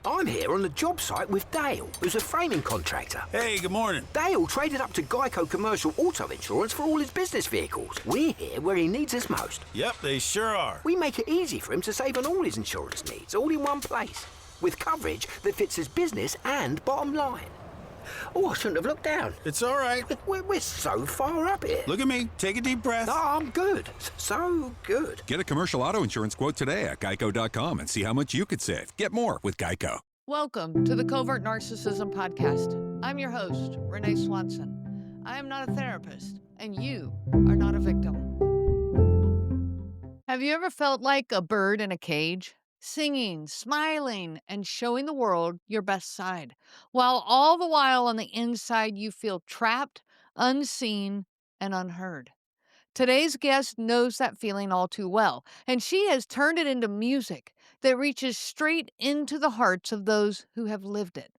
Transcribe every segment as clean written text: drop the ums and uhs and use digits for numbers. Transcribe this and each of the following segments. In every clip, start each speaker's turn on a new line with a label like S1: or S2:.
S1: I'm here on the job site with Dale, who's a framing contractor.
S2: Hey, good morning.
S1: Dale traded up to Geico Commercial Auto Insurance for all his business vehicles. We're here where he needs us most.
S2: Yep, they sure are.
S1: We make it easy for him to save on all his insurance needs, all in one place, with coverage that fits his business and bottom line. Oh, I shouldn't have looked down.
S2: It's all right.
S1: We're so far up here.
S2: Look at me. Take a deep breath.
S1: Oh, I'm good. So good.
S3: Get a commercial auto insurance quote today at geico.com and see how much you could save. Get more with Geico.
S4: Welcome to the Covert Narcissism Podcast. I'm your host, Renee Swanson. I am not a therapist, and you are not a victim. Have you ever felt like a bird in a cage? Singing, smiling, and showing the world your best side, while all the while on the inside you feel trapped, unseen, and unheard. Today's guest knows that feeling all too well, and she has turned it into music that reaches straight into the hearts of those who have lived it.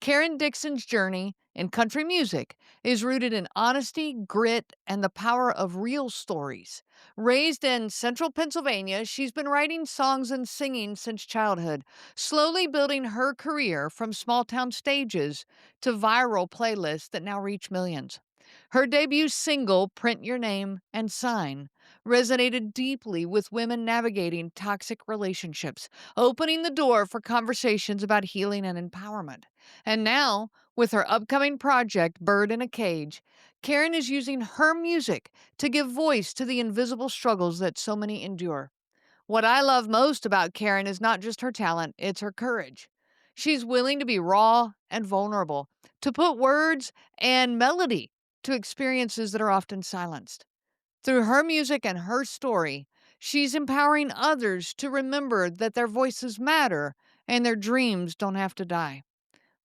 S4: Caryn Dixon's journey in country music is rooted in honesty, grit, and the power of real stories. Raised in central Pennsylvania, she's been writing songs and singing since childhood, slowly building her career from small-town stages to viral playlists that now reach millions. Her debut single, Print Your Name and Sign, resonated deeply with women navigating toxic relationships, opening the door for conversations about healing and empowerment. And now, with her upcoming project, Bird in a Cage, Caryn is using her music to give voice to the invisible struggles that so many endure. What I love most about Caryn is not just her talent, it's her courage. She's willing to be raw and vulnerable, to put words and melody to experiences that are often silenced. Through her music and her story, she's empowering others to remember that their voices matter and their dreams don't have to die.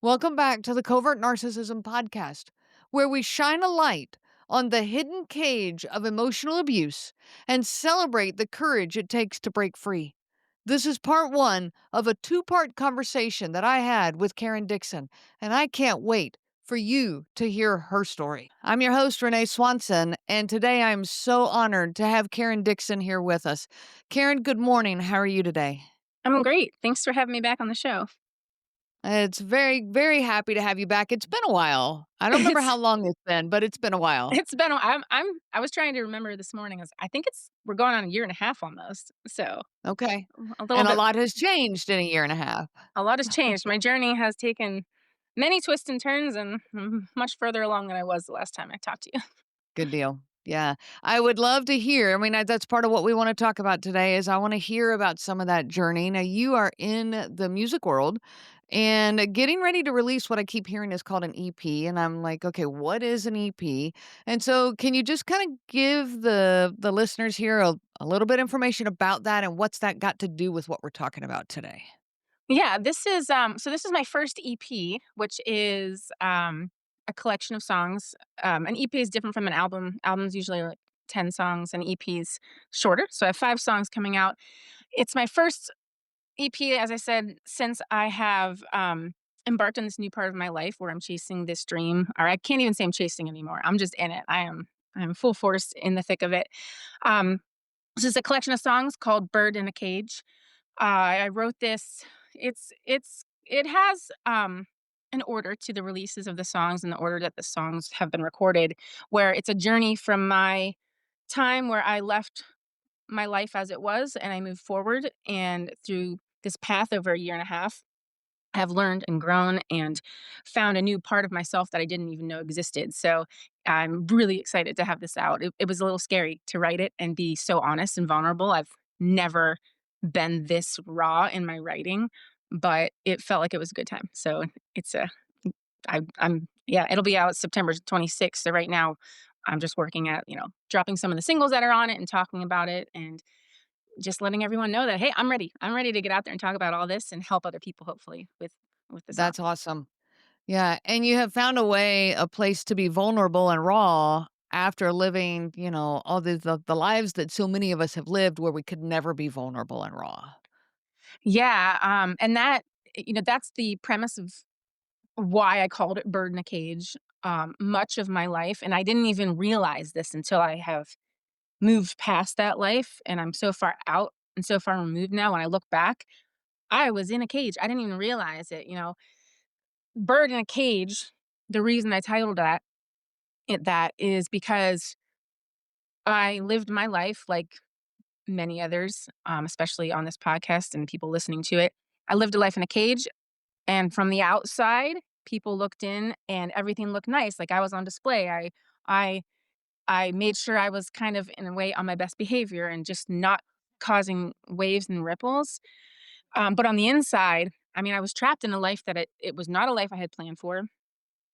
S4: Welcome back to the Covert Narcissism Podcast, where we shine a light on the hidden cage of emotional abuse and celebrate the courage it takes to break free. This is part one of a two-part conversation that I had with Caryn Dixon, and I can't wait for you to hear her story. I'm your host, Renee Swanson, and today I'm so honored to have Caryn Dixon here with us. Caryn, good morning. How are you today?
S5: I'm great. Thanks for having me back on the show.
S4: It's very, very happy to have you back. It's been a while. I don't remember how long it's been, but it's been a while.
S5: It's been. I was trying to remember this morning. I think we're going on a year and a half almost. So
S4: okay,
S5: a little
S4: and
S5: bit,
S4: a lot has changed in a year and a half.
S5: A lot has changed. My journey has taken many twists and turns, and I'm much further along than I was the last time I talked to you.
S4: Good deal. Yeah, I would love to hear. I mean, that's part of what we want to talk about today is I want to hear about some of that journey. Now, you are in the music world and getting ready to release what I keep hearing is called an EP. And I'm like, okay, what is an EP? And so can you just kind of give the listeners here a little bit of information about that and what's that got to do with what we're talking about today?
S5: Yeah, this is my first EP, which is a collection of songs. An EP is different from an album. Albums usually are like 10 songs, and EP's shorter. So I have 5 songs coming out. It's my first EP, as I said, since I have embarked on this new part of my life where I'm chasing this dream. Or I can't even say I'm chasing anymore. I'm just in it. I am full force in the thick of it. This is a collection of songs called Bird in a Cage. I wrote this. It has an order to the releases of the songs and the order that the songs have been recorded, where it's a journey from my time where I left my life as it was and I moved forward, and through this path over a year and a half, have learned and grown and found a new part of myself that I didn't even know existed. So I'm really excited to have this out. It was a little scary to write it and be so honest and vulnerable. I've never been this raw in my writing, but it felt like it was a good time. So it'll be out September 26th. So right now I'm just working at, dropping some of the singles that are on it and talking about it and just letting everyone know that, hey, I'm ready. I'm ready to get out there and talk about all this and help other people, hopefully, with this.
S4: That's awesome. Yeah. And you have found a place to be vulnerable and raw after living, all the lives that so many of us have lived where we could never be vulnerable and raw.
S5: Yeah. And that, that's the premise of why I called it Bird in a Cage much of my life. And I didn't even realize this until I have moved past that life. And I'm so far out and so far removed now. When I look back, I was in a cage. I didn't even realize it, Bird in a cage, the reason I titled that is because I lived my life like many others, especially on this podcast and people listening to it. I lived a life in a cage, and from the outside, people looked in and everything looked nice. Like I was on display. I I made sure I was kind of in a way on my best behavior and just not causing waves and ripples. But on the inside, I mean, I was trapped in a life that it was not a life I had planned for,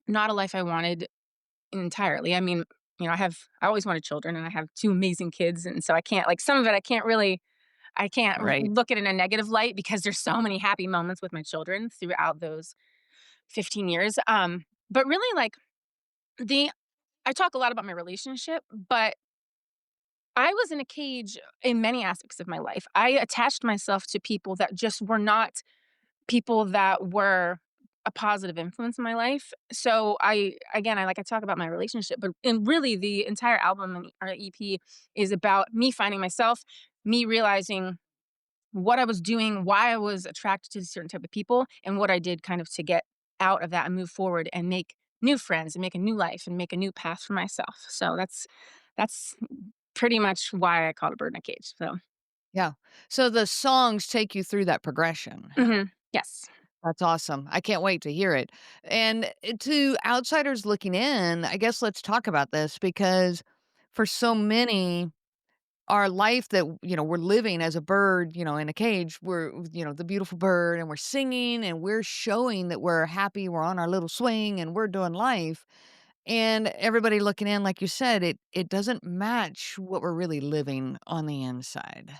S5: not a life I wanted entirely. I mean, I always wanted children and I have two amazing kids. And so I can't, like, some of it, I can't
S4: Right.
S5: look at it in a negative light because there's so many happy moments with my children throughout those 15 years. But really, like, the, I talk a lot about my relationship, but I was in a cage in many aspects of my life. I attached myself to people that just were not people that were a positive influence in my life. So I talk about my relationship, but and really the entire album and our EP is about me finding myself, me realizing what I was doing, why I was attracted to certain type of people, and what I did kind of to get out of that and move forward and make new friends and make a new life and make a new path for myself. So that's pretty much why I called a bird in a cage. So
S4: Yeah. So the songs take you through that progression.
S5: yes.
S4: That's awesome. I can't wait to hear it. And to outsiders looking in, I guess let's talk about this because for so many, our life that, we're living as a bird, in a cage, we're, the beautiful bird and we're singing and we're showing that we're happy, we're on our little swing and we're doing life. And everybody looking in, like you said, it doesn't match what we're really living on the inside.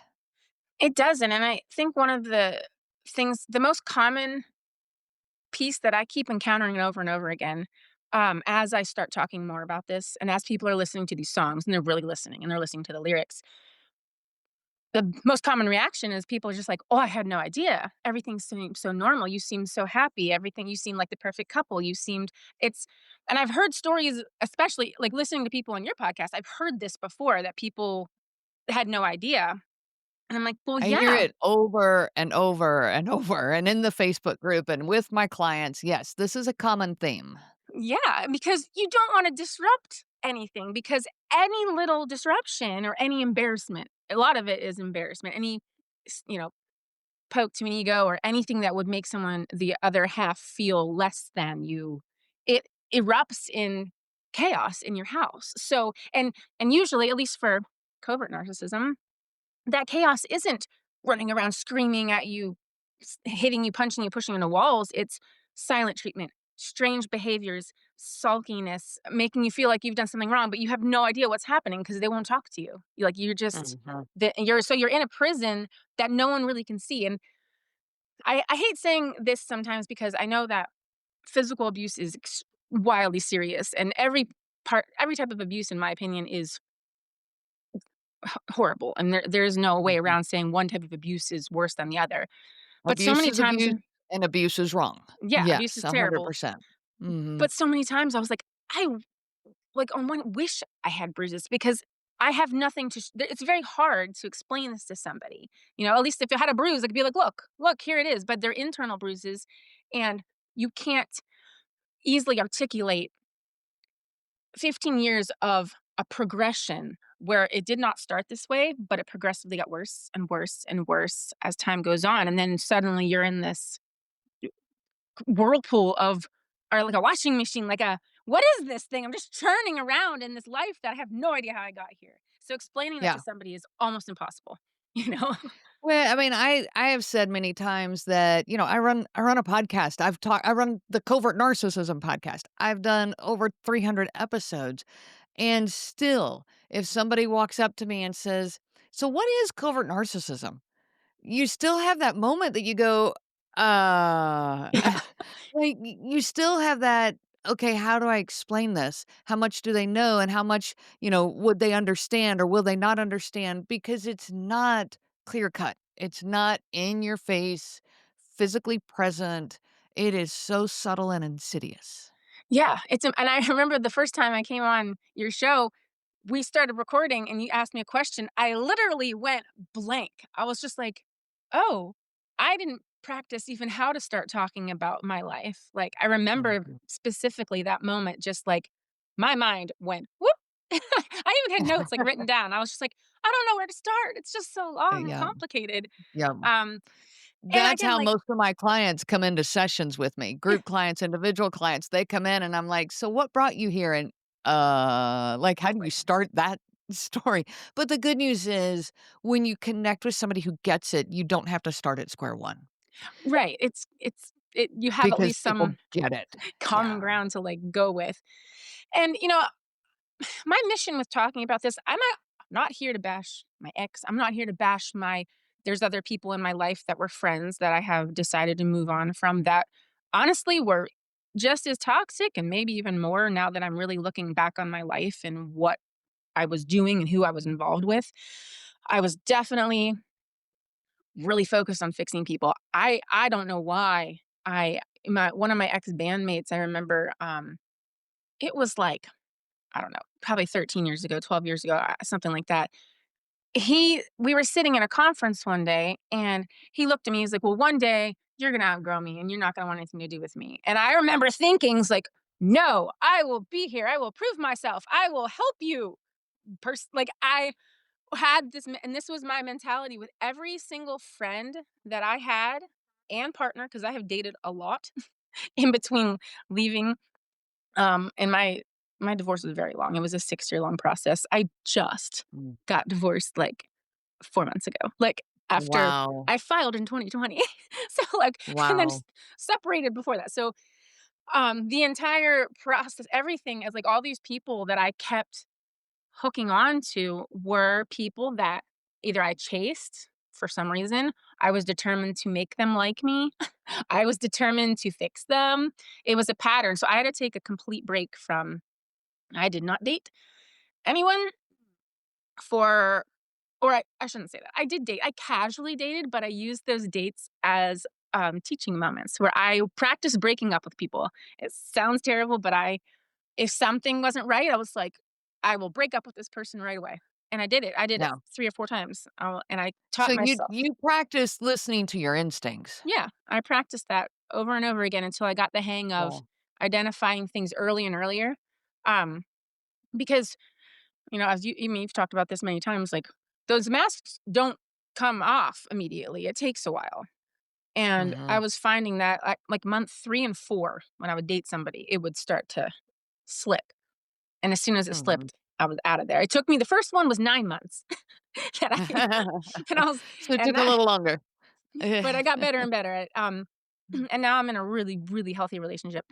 S5: It doesn't, and I think one of the most common piece that I keep encountering over and over again, as I start talking more about this, and as people are listening to these songs, and they're really listening, and they're listening to the lyrics, the most common reaction is people are just like, "Oh, I had no idea. Everything seemed so normal. You seemed so happy. Everything you seemed like the perfect couple. You seemed." It's and I've heard stories, especially, like, listening to people on your podcast, I've heard this before that people had no idea, and I'm like, "Well,
S4: I hear
S5: yeah."
S4: it over and over and over, and in the Facebook group and with my clients. Yes, this is a common theme.
S5: Yeah, because you don't wanna disrupt anything because any little disruption or any embarrassment, a lot of it is embarrassment, any s poke to an ego or anything that would make someone the other half feel less than you, it erupts in chaos in your house. So and usually, at least for covert narcissism, that chaos isn't running around screaming at you, hitting you, punching you, pushing into walls. It's silent treatment, strange behaviors, sulkiness, making you feel like you've done something wrong, but you have no idea what's happening because they won't talk to you. Like you're just
S4: Mhm.
S5: you're in a prison that no one really can see. And I hate saying this sometimes because I know that physical abuse is wildly serious, and every type of abuse, in my opinion, is horrible, and there's no way
S4: Mhm.
S5: around saying one type of abuse is worse than the other. But so
S4: Abuse
S5: many
S4: is
S5: times
S4: abuse, and abuse is wrong.
S5: yeah, abuse
S4: Yes,
S5: is terrible.
S4: 100%. Mhm.
S5: But so many times I was like, on one wish I had bruises because I have nothing to it's very hard to explain this to somebody. At least if I had a bruise, I could be like, "Look, here it is." But they're internal bruises, and you can't easily articulate 15 years of a progression where it did not start this way, but it progressively got worse and worse and worse as time goes on. And then suddenly you're in this whirlpool of, or like a washing machine, like what is this thing? I'm just churning around in this life that I have no idea how I got here. So explaining that to
S4: Yeah.
S5: somebody is almost impossible, you know?
S4: Well, I mean, I have said many times that, I run a podcast. I run the Covert Narcissism podcast. I've done over 300 episodes. And still, if somebody walks up to me and says, "So what is covert narcissism?" You still have that moment that you go, "Uh," like, you still have that, "Okay, how do I explain this? How much do they know and how much, would they understand or will they not understand?" Because it's not clear cut. It's not in your face, physically present. It is so subtle and insidious.
S5: Yeah. And I remember the first time I came on your show, we started recording and you asked me a question. I literally went blank. I was just like, oh, I didn't practice even how to start talking about my life. Like, I remember
S4: Mhm.
S5: specifically that moment, just like my mind went whoop. I even had notes like written down. I was just like, I don't know where to start. It's just so long and
S4: Yeah,
S5: complicated.
S4: yeah.
S5: Um, and
S4: That's
S5: again,
S4: how
S5: like,
S4: most of my clients come into sessions with me, group clients, individual clients. They come in and I'm like, "So what brought you here?" And, like, how do you start that story? But the good news is when you connect with somebody who gets it, you don't have to start at square one
S5: right. You have at
S4: because
S5: least
S4: people
S5: some
S4: get it.
S5: common
S4: Yeah.
S5: ground to like go with. And my mission with talking about this, not here to bash my ex. I'm not here to bash my there's other people in my life that were friends that I have decided to move on from that honestly were just as toxic and maybe even more now that I'm really looking back on my life and what I was doing and who I was involved with. I was definitely really focused on fixing people. I don't know why. I my one of my ex bandmates, I remember it was like I don't know, probably 13 years ago, 12 years ago, something like that. We were sitting in a conference one day and he looked at me, he's like, "Well, one day you're going to outgrow me and you're not going to want anything to do with me." And I remember thinking, it's like, "No, I will be here. I will prove myself. I will help you." Like I had this and this was my mentality with every single friend that I had and partner because I have dated a lot in between leaving and my divorce was very long. It was a 6-year long process. I just
S4: Mm.
S5: got divorced like 4 months ago. Like after
S4: Wow.
S5: I filed in 2020. So like and then
S4: Wow.
S5: separated before that. So the entire process, everything is like all these people that I kept hooking on to were people that either I chased for some reason. I was determined to make them like me. I was determined to fix them. It was a pattern. So I had to take a complete break from I did not date anyone for or I shouldn't say that. I did date. I casually dated, but I used those dates as teaching moments where I practiced breaking up with people. It sounds terrible, but if something wasn't right, I was like, I will break up with this person right away. And I did it. I did it
S4: Yeah.
S5: 3 or 4 times. And I
S4: So
S5: taught myself.
S4: you practice listening to your instincts.
S5: Yeah, I practiced that over and over again until I got the hang of
S4: Cool.
S5: identifying things early and earlier. Um, because as you've talked about this many times, like those masks don't come off immediately. It takes a while. And I
S4: Mhm.
S5: was finding that like month 3 and 4, when I would date somebody, it would start to slip. And as soon as it
S4: Mhm.
S5: slipped, I was out of there. It took me the first one was 9 months that I and I was
S4: So it
S5: and
S4: took a
S5: that
S4: little longer.
S5: but I got better and better at and now I'm in a really, really healthy relationship.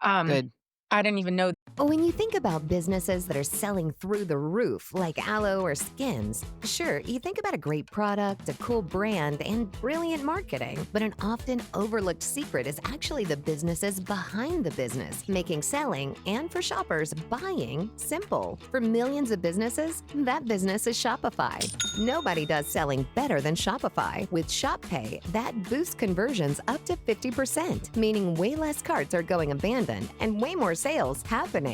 S5: Um,
S4: Good.
S5: I didn't even know.
S6: When you think about businesses that are selling through the roof, like aloe or skins, sure, you think about a great product, a cool brand, and brilliant marketing. But an often overlooked secret is actually the businesses behind the business, making selling and for shoppers, buying simple. For millions of businesses, that business is Shopify. Nobody does selling better than Shopify. With Shop Pay, that boosts conversions up to 50%, meaning way less carts are going abandoned and way more sales happening.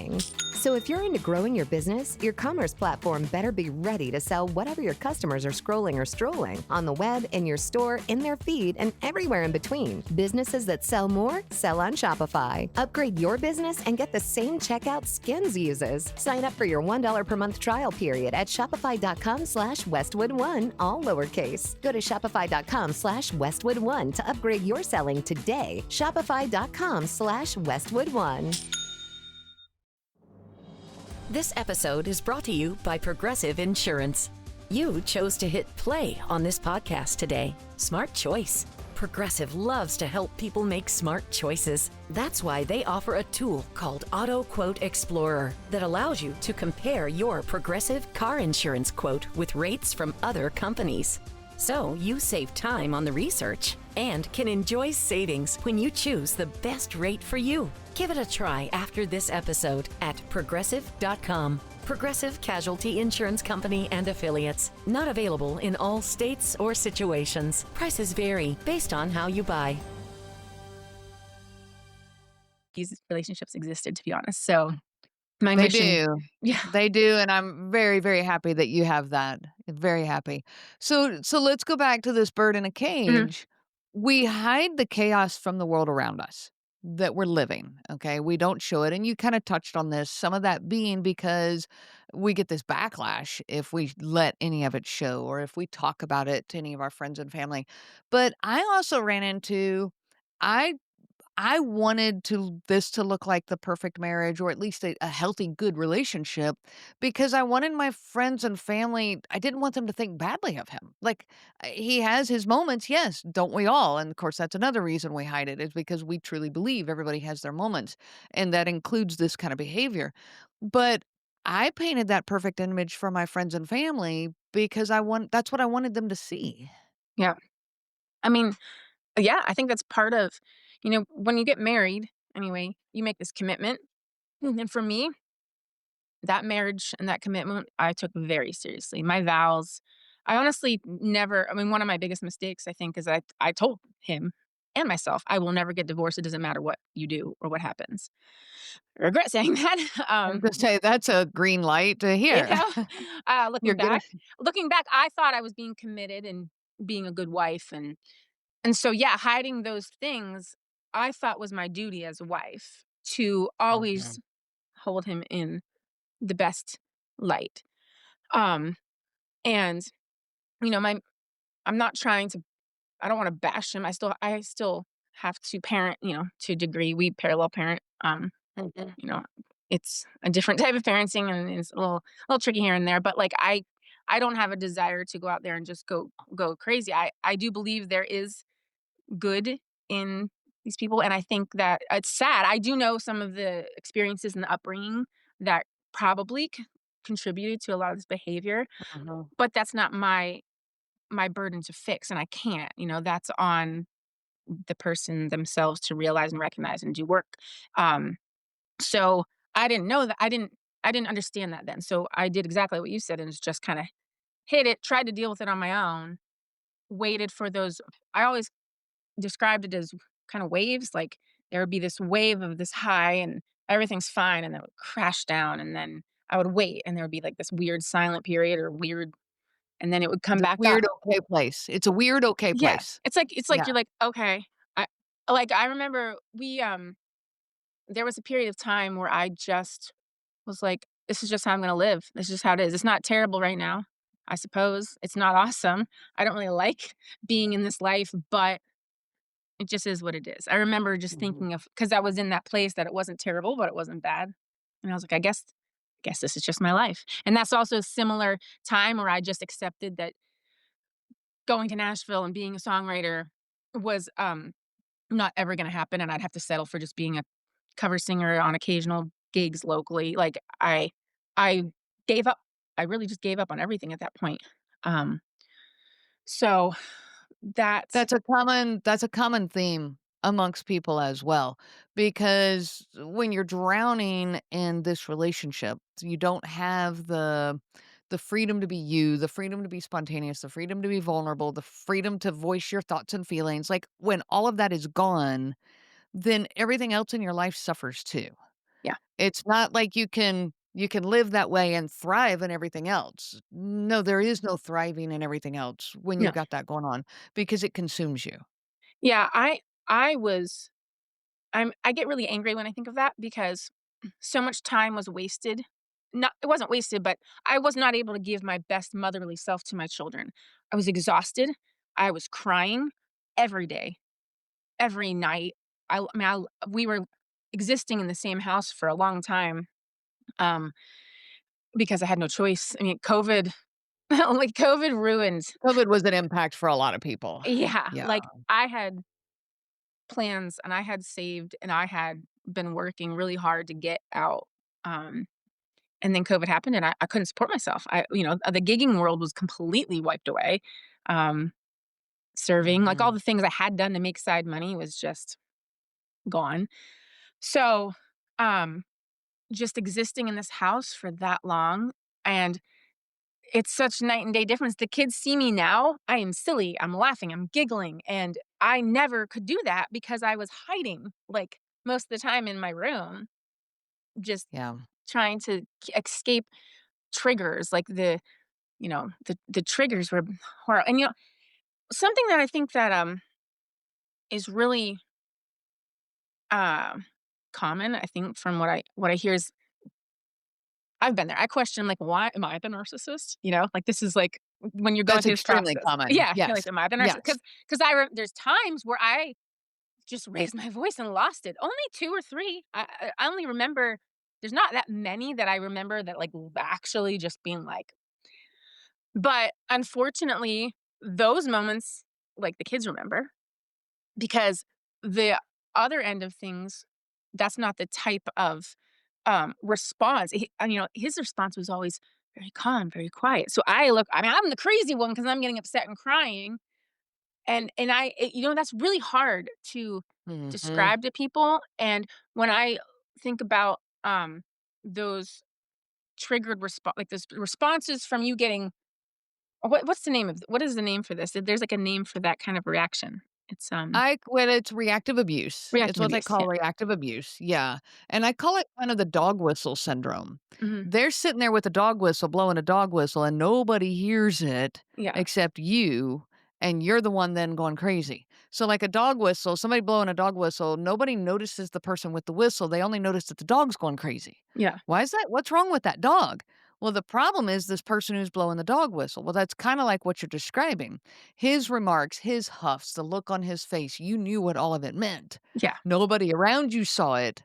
S6: So if you're into growing your business, your commerce platform better be ready to sell whatever your customers are scrolling or strolling on the web, in your store, in their feed, and everywhere in between. Businesses that sell more sell on Shopify. Upgrade your business and get the same checkout Skins uses. Sign up for your $1 per month trial period at shopify.com/Westwood1, all lowercase. Go to shopify.com/Westwood1 to upgrade your selling today. Shopify.com/Westwood1.
S7: This episode is brought to you by Progressive Insurance. You chose to hit play on this podcast today. Smart choice. Progressive loves to help people make smart choices. That's why they offer a tool called Auto Quote Explorer that allows you to compare your Progressive car insurance quote with rates from other companies. So you save time on the research and can enjoy savings when you choose the best rate for you. Give it a try after this episode at progressive.com. Progressive Casualty Insurance Company and Affiliates. Not available in all states or situations. Prices vary based on how you buy.
S5: These relationships existed, to be honest. So my
S4: They
S5: mission,
S4: do.
S5: yeah.
S4: They do, and I'm very, very happy that you have that. Very happy. So let's go back to this bird in a
S5: Mhm.
S4: cage. We hide the chaos from the world around us that we're living, okay? We don't show it, and you kinda touched on this, some of that being because we get this backlash if we let any of it show or if we talk about it to any of our friends and family. But I also ran into I I wanted this to look like the perfect marriage or at least a healthy, good relationship because I wanted my friends and family, I didn't want them to think badly of him. Like, he has his moments, yes, don't we all? And of course, that's another reason we hide it is because we truly believe everybody has their moments, and that includes this kind of behavior. But I painted that perfect image for my friends and family because that's what I wanted them to see.
S5: Yeah. I mean, yeah, I think that's part of, when you get married, anyway, you make this commitment. And for me, that marriage and that commitment I took very seriously. My vows, I honestly never, I mean, one of my biggest mistakes, I think, is I told him and myself, I will never get divorced. It doesn't matter what you do or what happens. I regret saying that.
S4: I was gonna say that's a green light to
S5: You
S4: hear.
S5: know,
S4: You're gonna
S5: looking back, I thought I was being committed and being a good wife, and so yeah, hiding those things I thought was my duty as a wife to always
S4: Mhm.
S5: hold him in the best light. Um, and my I'm not trying to. I don't want to bash him. I still have to parent, to a degree. We parallel parent.
S4: Mhm.
S5: You know, it's a different type of parenting and it's a little tricky here and there, but, like, I don't have a desire to go out there and just go crazy. I do believe there is good in these people, and I think that it's sad. I do know some of the experiences and the upbringing that probably contributed to a lot of this behavior,
S4: Mhm.
S5: but that's not my burden to fix, and I can't, that's on the person themselves to realize and recognize and do work. Um so, I didn't know that I didn't understand that then, so I did exactly what you said and it's just kinda hit it, tried to deal with it on my own, waited for those. I always described it as kinda waves, like, there would be this wave of this high and everything's fine, and then it would crash down, and then I would wait, and there would be, like, this weird silent period or weird and then it would come
S4: The
S5: back up.
S4: weird okay place. It's a weird okay
S5: Yeah.
S4: place.
S5: It's like
S4: Yeah.
S5: you're like, "Okay." I I remember there was a period of time where I just was like, "This is just how I'm gonna live. This is just how it is. It's not terrible right now, I suppose. It's not awesome. I don't really like being in this life, but it just is what it is." I remember just
S4: Mhm.
S5: thinking of because I was in that place that it wasn't terrible, but it wasn't bad. And I was like, I guess this is just my life." And that's also a similar time where I just accepted that going to Nashville and being a songwriter was, not ever gonna happen, and I'd have to settle for just being a cover singer on occasional gigs locally. Like, I gave up. I really just gave up on everything at that point. Um, so that's
S4: That's a common theme amongst people as well, because when you're drowning in this relationship, you don't have the freedom to be you, the freedom to be spontaneous, the freedom to be vulnerable, the freedom to voice your thoughts and feelings. Like, when all of that is gone, then everything else in your life suffers too.
S5: yeah,
S4: It's not like you can live that way and thrive in everything else. No, there is no thriving in everything else when
S5: no.
S4: you've got that going on because it consumes you.
S5: Yeah, I was I get really angry when I think of that because so much time was wasted. Not it wasn't wasted, but I was not able to give my best motherly self to my children. I was exhausted. I was crying every day, every night. I mean, we were existing in the same house for a long time, um, because I had no choice. I mean, COVID, like COVID ruined.
S4: COVID was an impact for a lot of people.
S5: Yeah,
S4: Yeah.
S5: like I had plans and I had saved and I had been working really hard to get out. Um, and then COVID happened and I couldn't support myself. The gigging world was completely wiped away. Um, Serving, like all
S4: Mhm.
S5: the things I had done to make side money was just gone. So, um, just existing in this house for that long and it's such night and day difference. The kids see me now, I am silly, I'm laughing, I'm giggling, and I never could do that because I was hiding, like, most of the time in my room, just
S4: Yeah.
S5: trying to escape triggers, like the triggers were horrible. And, something that I think that, is really uh, common. I think from what I hear is I've been there. I question like, why am I the narcissist? Like this is like when you're going
S4: That's
S5: through this
S4: extremely
S5: process.
S4: common.
S5: Yeah, you're like,
S4: Yes.
S5: am I the narcissist?
S4: Yes.
S5: Because there's times where I just raised my voice and lost it. Only 2 or 3. I only remember there's not that many that I remember that, like, actually just being like but unfortunately, those moments, like, the kids remember because the other end of things, that's not the type of, response. His response was always very calm, very quiet. So I'm the crazy one because 'cause I'm getting upset and crying, that's really hard to
S4: Mhm.
S5: describe to people, and when I think about, those like, those responses from you getting what is the name for this? There's, like, a name for that kind of reaction. It's,
S4: When it's reactive abuse. It's
S5: reactive
S4: what they
S5: abuse,
S4: call
S5: yeah.
S4: reactive abuse, yeah, and I call it kind of the dog whistle syndrome.
S5: Mhm.
S4: They're sitting there with a dog whistle, blowing a dog whistle, and nobody hears it
S5: Yeah.
S4: except you, and you're the one then going crazy. So, like a dog whistle, somebody blowing a dog whistle, nobody notices the person with the whistle, they only notice that the dog's going crazy.
S5: Yeah.
S4: Why is that? What's wrong with that dog? Well, the problem is this person who's blowing the dog whistle. Well, that's kinda like what you're describing. His remarks, his huffs, the look on his face, you knew what all of it meant.
S5: Yeah.
S4: Nobody around you saw it.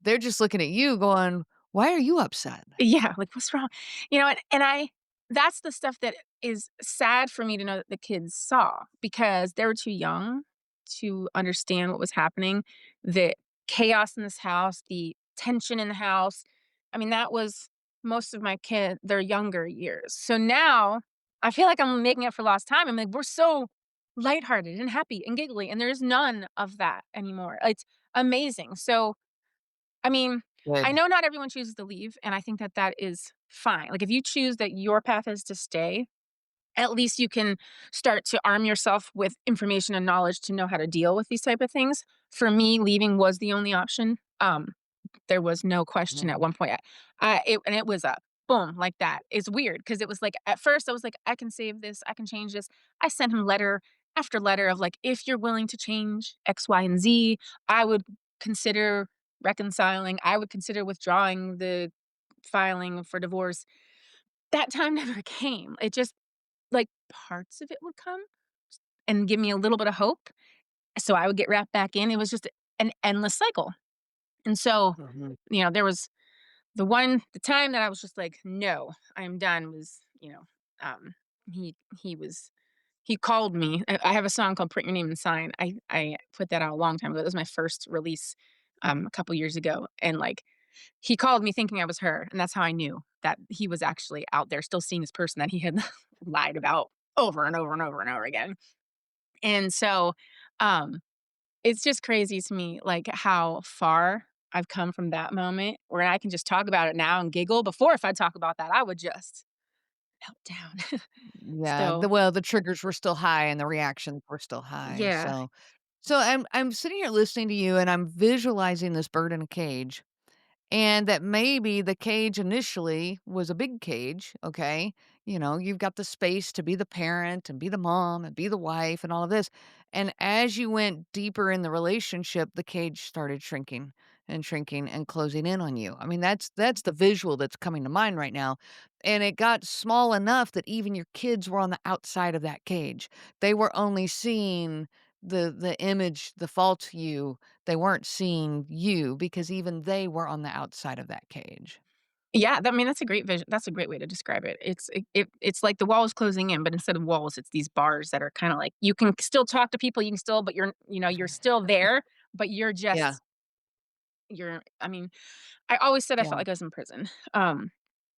S4: They're just looking at you going, "Why are you upset?"
S5: Yeah, like, "What's wrong?" And I that's the stuff that is sad for me to know that the kids saw because they were too young to understand what was happening, the chaos in this house, the tension in the house. I mean, that was most of their younger years. So now, I feel like I'm making up for lost time. I'm like, we're so lighthearted and happy and giggly, and there's none of that anymore. It's amazing. So I mean, I
S4: Good.
S5: know not everyone chooses to leave, and I think that that is fine. Like, if you choose that your path is to stay, at least you can start to arm yourself with information and knowledge to know how to deal with these type of things. For me, leaving was the only option. There was no question at
S4: Mhm.
S5: one point. It was a boom like that. It's weird because it was like at first I was like, I can save this, I can change this. I sent him letter after letter of like, if you're willing to change X, Y, and Z, I would consider reconciling. I would consider withdrawing the filing for divorce. That time never came. It just like parts of it would come and give me a little bit of hope. So I would get wrapped back in. It was just an endless cycle. And so,
S4: Mhm.
S5: there was the time that I was just like, "No, I am done," was, um, he he called me. I have a song called "Print Your Name and Sign." I put that out a long time ago. That was my first release, a couple years ago, and, like, he called me thinking I was her, and that's how I knew that he was actually out there still seeing this person that he had lied about over and over and over and over again. And so, um it's just crazy to me, like, how far I've come from that moment where I can just talk about it now and giggle. Before, if I talk about that, I would just melt down.
S4: Yeah,
S5: So,
S4: the triggers were still high and the reactions were still high,
S5: yeah.
S4: so I'm sitting here listening to you and I'm visualizing this bird in a cage. And that maybe the cage initially was a big cage, okay? You've got the space to be the parent and be the mom and be the wife and all of this. And as you went deeper in the relationship, the cage started shrinking and closing in on you. I mean, that's the visual that's coming to mind right now. And it got small enough that even your kids were on the outside of that cage. They were only seeing the image, the false you. They weren't seeing you because even they were on the outside of that cage.
S5: Yeah, that's a great vision. That's a great way to describe it. It's like the wall is closing in, but instead of walls, it's these bars that are kinda like you can still talk to people, you can still but you're still there, but
S4: Yeah,
S5: I mean, I always said I felt
S4: yeah.
S5: like I was in prison.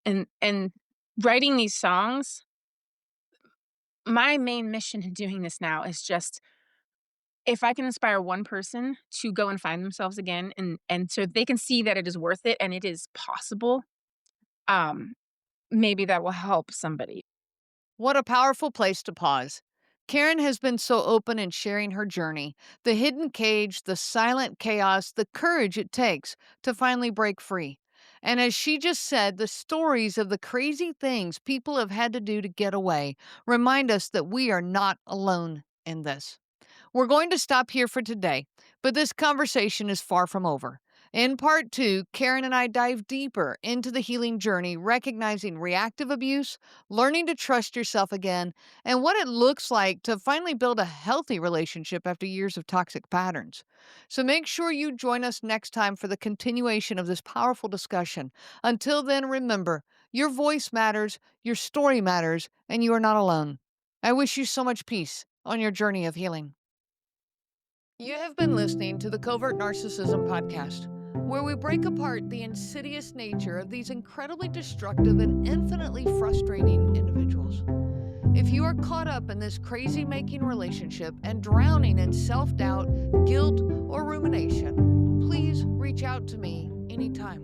S5: And writing these songs, my main mission in doing this now is just if I can inspire one person to go and find themselves again and so they can see that it is worth it and it is possible, um, maybe that will help somebody.
S4: What a powerful place to pause. Karen has been so open in sharing her journey, the hidden cage, the silent chaos, the courage it takes to finally break free. And as she just said, the stories of the crazy things people have had to do to get away remind us that we are not alone in this. We're going to stop here for today, but this conversation is far from over. In part 2, Caryn and I dive deeper into the healing journey, recognizing reactive abuse, learning to trust yourself again, and what it looks like to finally build a healthy relationship after years of toxic patterns. So make sure you join us next time for the continuation of this powerful discussion. Until then, remember, your voice matters, your story matters, and you are not alone. I wish you so much peace on your journey of healing. You have been listening to the Covert Narcissism Podcast, where we break apart the insidious nature of these incredibly destructive and infinitely frustrating individuals. If you are caught up in this crazy-making relationship and drowning in self-doubt, guilt, or rumination, please reach out to me anytime.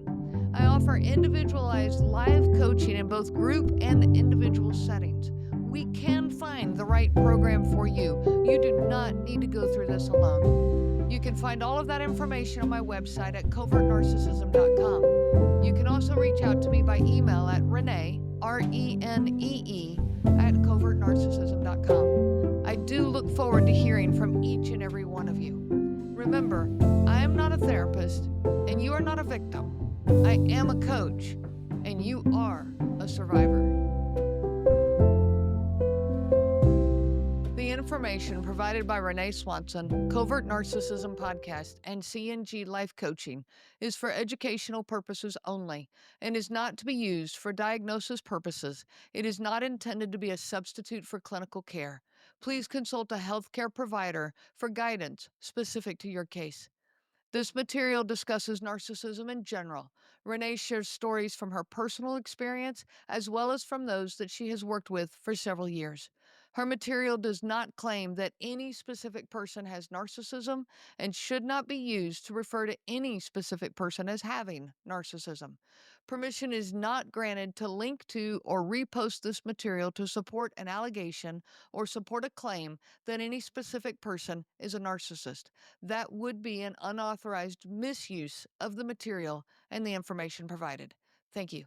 S4: I offer individualized live coaching in both group and individual settings. We can find the right program for you. You do not need to go through this alone. You can find all of that information on my website at covertnarcissism.com. You can also reach out to me by email at Renee, R-E-N-E-E, at covertnarcissism.com. I do look forward to hearing from each and every one of you. Remember, I am not a therapist, and you are not a victim. I am a coach, and you are a survivor. The information provided by Renee Swanson, Covert Narcissism Podcast, and CNG Life Coaching is for educational purposes only and is not to be used for diagnosis purposes. It is not intended to be a substitute for clinical care. Please consult a healthcare provider for guidance specific to your case. This material discusses narcissism in general. Renee shares stories from her personal experience as well as from those that she has worked with for several years. Her material does not claim that any specific person has narcissism and should not be used to refer to any specific person as having narcissism. Permission is not granted to link to or repost this material to support an allegation or support a claim that any specific person is a narcissist. That would be an unauthorized misuse of the material and the information provided. Thank you.